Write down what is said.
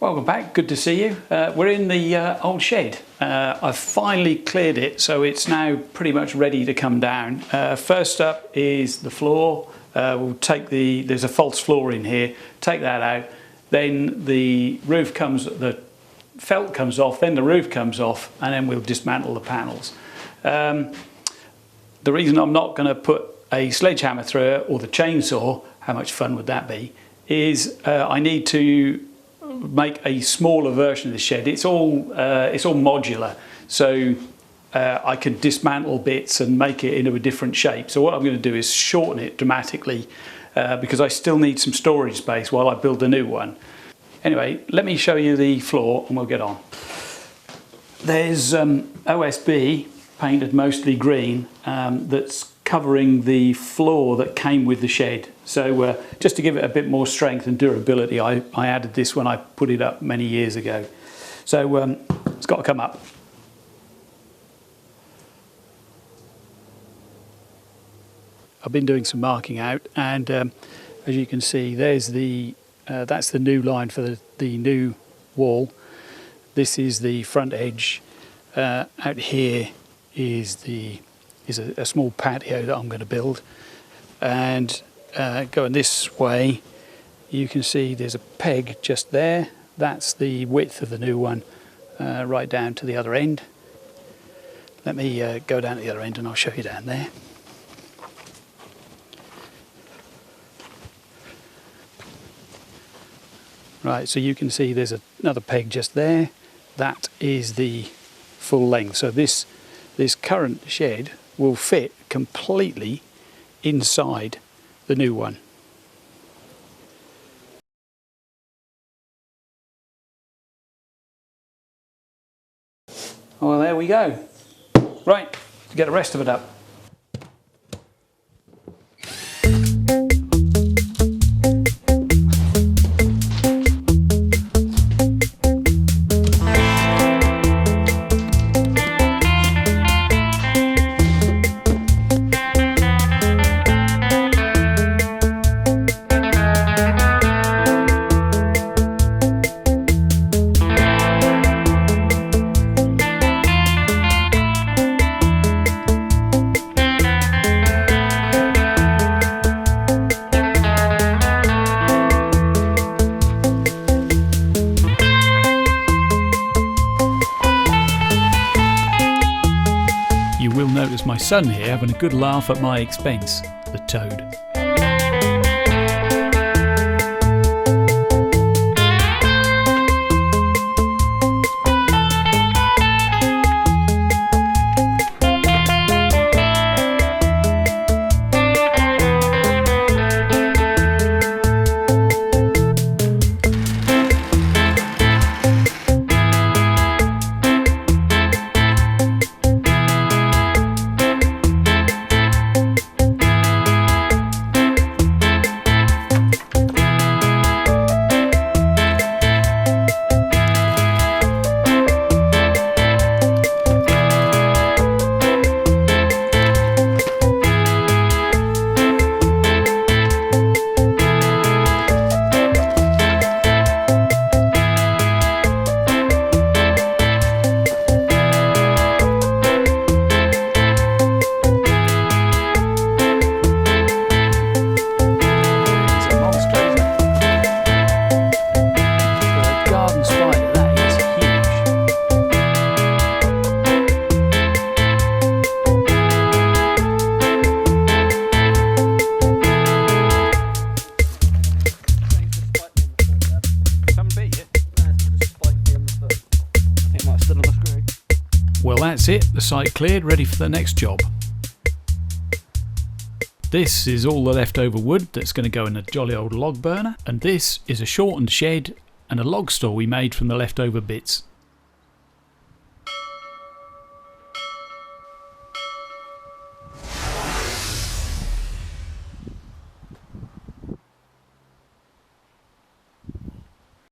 Welcome back, good to see you. We're in the old shed. I've finally cleared it, so it's now pretty much ready to come down. First up is the floor. We'll take there's a false floor in here, take that out. Then the roof comes, the felt comes off, then the roof comes off, and then we'll dismantle the panels. The reason I'm not going to put a sledgehammer through it or the chainsaw, how much fun would that be, is I need to make a smaller version of the shed. It's all modular, so I can dismantle bits and make it into a different shape. So what I'm going to do is shorten it dramatically because I still need some storage space while I build a new one. Anyway, let me show you the floor and we'll get on. There's OSB painted mostly green that's covering the floor that came with the shed. So just to give it a bit more strength and durability, I added this when I put it up many years ago. So it's got to come up. I've been doing some marking out, and as you can see, there's that's the new line for the new wall. This is the front edge. Out here is a small patio that I'm going to build, and going this way you can see there's a peg just there. That's the width of the new one, right down to the other end. Let me go down to the other end and I'll show you down there. Right, so you can see there's another peg just there. That is the full length. So this current shed will fit completely inside the new one. Well, there we go. Right, to get the rest of it up. You will notice my son here having a good laugh at my expense, the toad. Well, that's it, the site cleared, ready for the next job. This is all the leftover wood that's going to go in a jolly old log burner, and this is a shortened shed and a log store we made from the leftover bits.